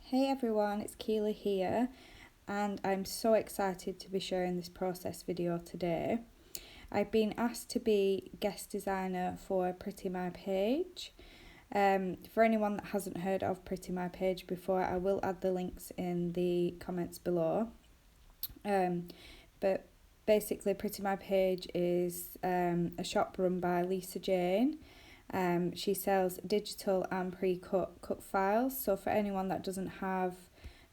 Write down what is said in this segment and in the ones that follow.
Hey everyone, it's Keighley here, and I'm so excited to be sharing this process video today. I've been asked to be guest designer for Pretty My Page. For anyone that hasn't heard of Pretty My Page before, I will add the links in the comments below. But basically, Pretty My Page is a shop run by Lisa Jane. She sells digital and pre-cut cut files. So for anyone that doesn't have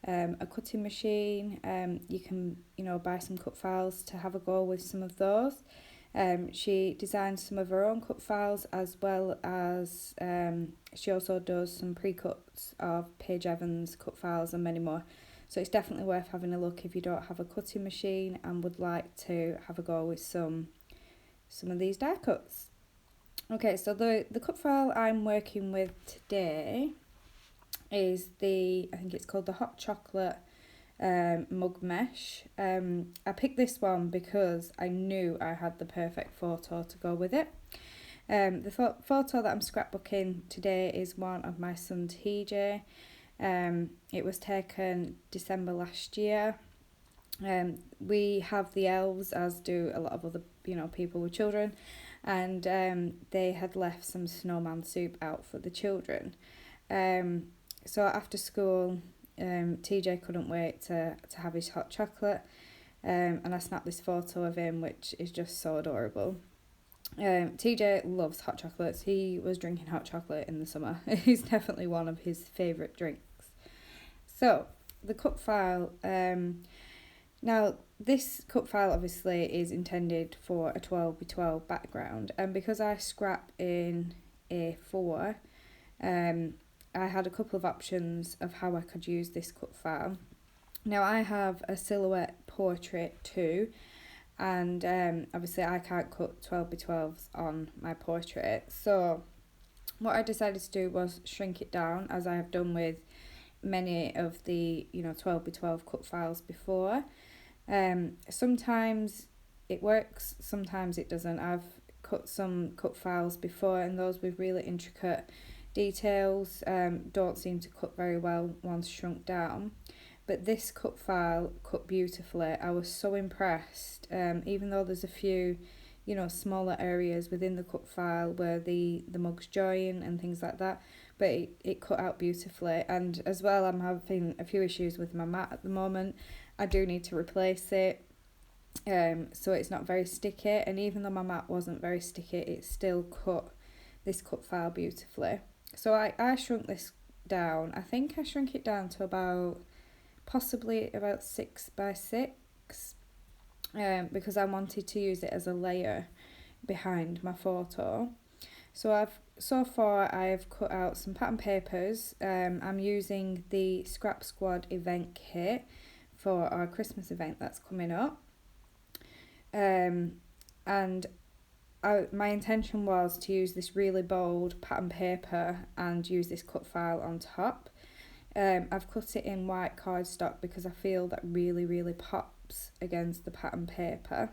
a cutting machine, you can buy some cut files to have a go with some of those. She designs some of her own cut files, as well as she also does some pre-cuts of Paige Evans cut files and many more. So it's definitely worth having a look if you don't have a cutting machine and would like to have a go with some of these die cuts. Okay, so the cut file I'm working with today is I think it's called the Hot Chocolate mug mesh. I picked this one because I knew I had the perfect photo to go with it. The photo that I'm scrapbooking today is one of my son TJ. It was taken December last year. We have the elves, as do a lot of other people with children, and they had left some snowman soup out for the children. So after school, TJ couldn't wait to have his hot chocolate, and I snapped this photo of him, which is just so adorable. TJ loves hot chocolates. He was drinking hot chocolate in the summer. It's definitely one of his favourite drinks. So the cut file, now this cut file obviously is intended for a 12x12 background, and because I scrap in A4, I had a couple of options of how I could use this cut file. Now I have a silhouette portrait too, and obviously I can't cut 12x12s on my portrait, so what I decided to do was shrink it down, as I have done with many of the 12x12 cut files before. Sometimes it works, sometimes it doesn't. I've cut some cut files before, and those with really intricate details don't seem to cut very well once shrunk down. But this cut file cut beautifully. I was so impressed, even though there's a few smaller areas within the cut file where the mugs join and things like that, but it cut out beautifully. And as well, I'm having a few issues with my mat at the moment. I do need to replace it, so it's not very sticky, and even though my mat wasn't very sticky, it still cut this cut file beautifully. So I shrunk this down. I think I shrunk it down to possibly about 6x6, because I wanted to use it as a layer behind my photo. So far I've cut out some pattern papers. I'm using the Scrap Squad event kit for our Christmas event that's coming up. And my intention was to use this really bold pattern paper and use this cut file on top. I've cut it in white cardstock because I feel that really pops against the pattern paper.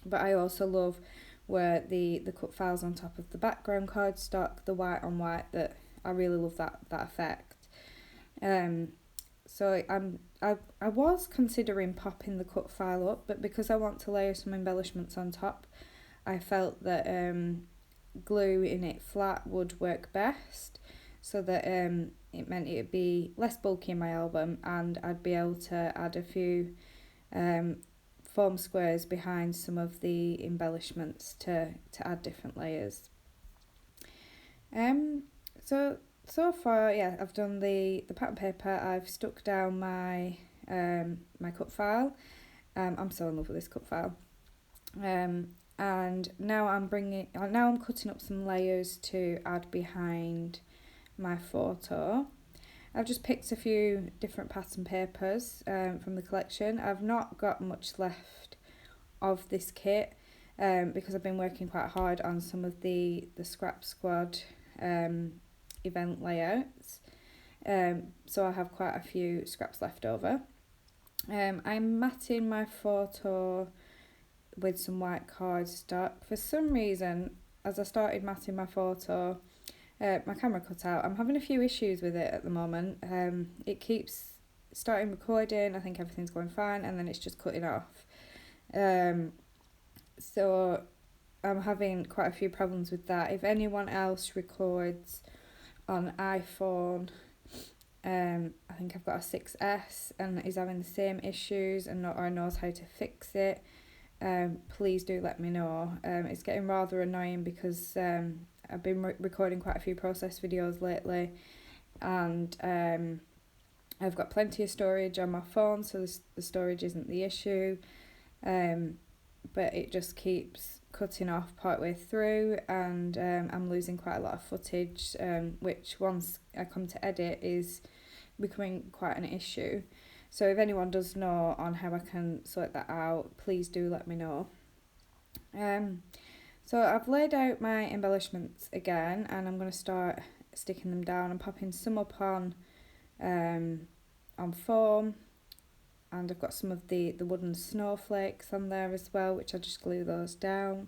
But I also love where the cut file's on top of the background cardstock, the white on white, that I really love that effect. So I was considering popping the cut file up, but because I want to layer some embellishments on top, I felt that gluing it flat would work best, so that it meant it would be less bulky in my album, and I'd be able to add a few foam squares behind some of the embellishments to add different layers. So far, yeah, I've done the pattern paper. I've stuck down my my cut file. I'm so in love with this cut file. And now I'm cutting up some layers to add behind my photo. I've just picked a few different pattern papers from the collection. I've not got much left of this kit because I've been working quite hard on some of the Scrap Squad event layouts. So I have quite a few scraps left over. I'm matting my photo with some white cardstock. For some reason, as I started matting my photo, my camera cut out. I'm having a few issues with it at the moment. It keeps starting recording, I think everything's going fine, and then it's just cutting off. So I'm having quite a few problems with that. If anyone else records on iPhone, I think I've got a 6S and is having the same issues and or knows how to fix it, please do let me know. It's getting rather annoying because I've been recording quite a few process videos lately, and I've got plenty of storage on my phone, so the storage isn't the issue, but it just keeps cutting off partway through, and I'm losing quite a lot of footage, which once I come to edit is becoming quite an issue. So if anyone does know on how I can sort that out, please do let me know. So I've laid out my embellishments again, and I'm going to start sticking them down and popping some up on foam, and I've got some of the wooden snowflakes on there as well, which I just glue those down.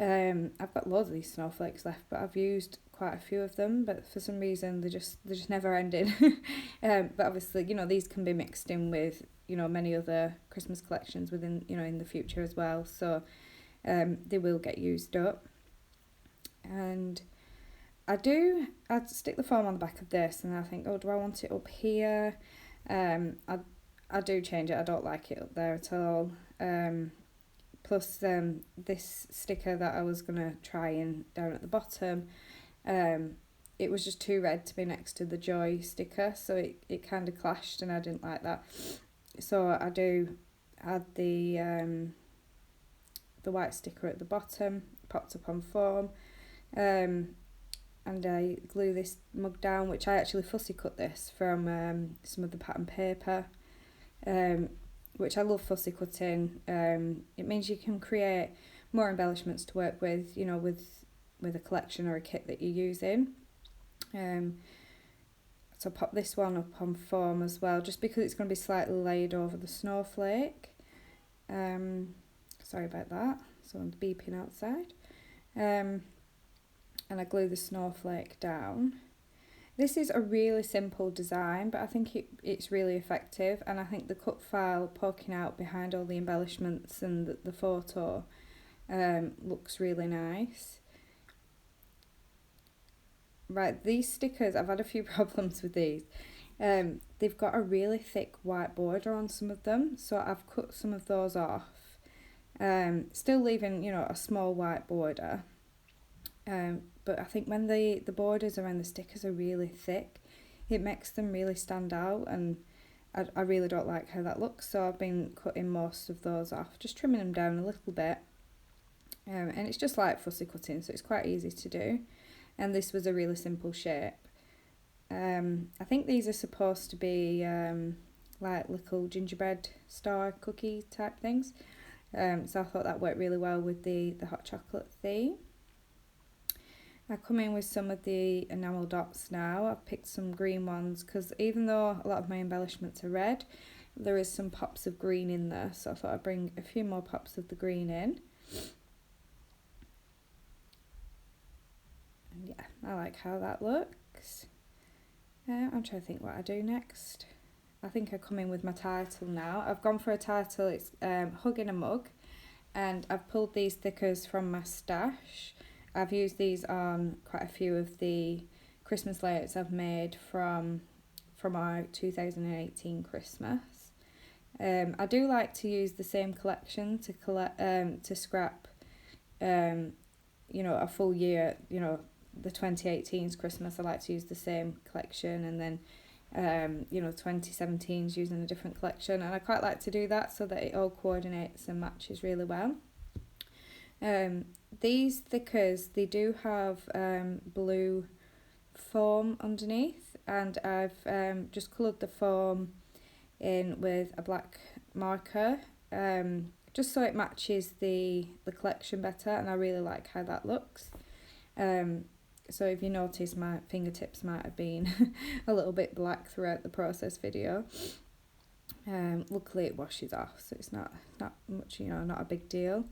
I've got loads of these snowflakes left, but I've used quite a few of them, but for some reason they're just never ending. But obviously, these can be mixed in with, many other Christmas collections within, in the future as well. So they will get used up. And I'd stick the foam on the back of this, and I think, oh, do I want it up here? I do change it. I don't like it up there at all. Plus this sticker that I was going to try in down at the bottom, it was just too red to be next to the Joy sticker, so it kind of clashed, and I didn't like that. So I do add the white sticker at the bottom, popped up on foam, and I glue this mug down, which I actually fussy cut this from some of the pattern paper, which I love fussy cutting. It means you can create more embellishments to work with, with a collection or a kit that you're using. So pop this one up on foam as well, just because it's going to be slightly laid over the snowflake. Sorry about that, someone's beeping outside. And I glue the snowflake down. This is a really simple design, but I think it's really effective, and I think the Cutfile poking out behind all the embellishments and the photo looks really nice. Right, these stickers, I've had a few problems with these. They've got a really thick white border on some of them, so I've cut some of those off. Still leaving, a small white border. But I think when the borders around the stickers are really thick, it makes them really stand out, and I really don't like how that looks, so I've been cutting most of those off, just trimming them down a little bit. And it's just like fussy cutting, so it's quite easy to do. And this was a really simple shape. I think these are supposed to be like little gingerbread star cookie type things. So I thought that worked really well with the hot chocolate theme. I come in with some of the enamel dots now. I've picked some green ones because even though a lot of my embellishments are red, there is some pops of green in there. So I thought I'd bring a few more pops of the green in. And yeah, I like how that looks. I'm trying to think what I do next. I think I come in with my title now. I've gone for a title, it's Hug in a Mug, and I've pulled these stickers from my stash. I've used these on quite a few of the Christmas layouts I've made from our 2018 Christmas. I do like to use the same collection to scrap, a full year, the 2018's Christmas. I like to use the same collection, and then 2017's using a different collection, and I quite like to do that so that it all coordinates and matches really well. These stickers, they do have blue foam underneath, and I've just coloured the foam in with a black marker, just so it matches the collection better, and I really like how that looks. So if you notice, my fingertips might have been a little bit black throughout the process video. Luckily it washes off, so it's not much, not a big deal.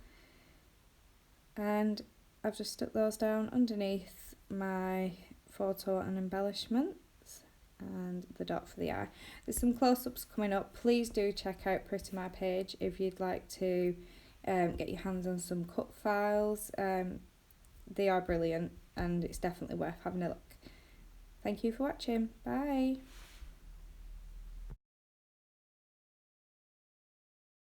And I've just stuck those down underneath my photo and embellishments and the dot for the eye. There's some close-ups coming up. Please do check out Pretty My page if you'd like to get your hands on some cut files. They are brilliant and it's definitely worth having a look. Thank you for watching. Bye.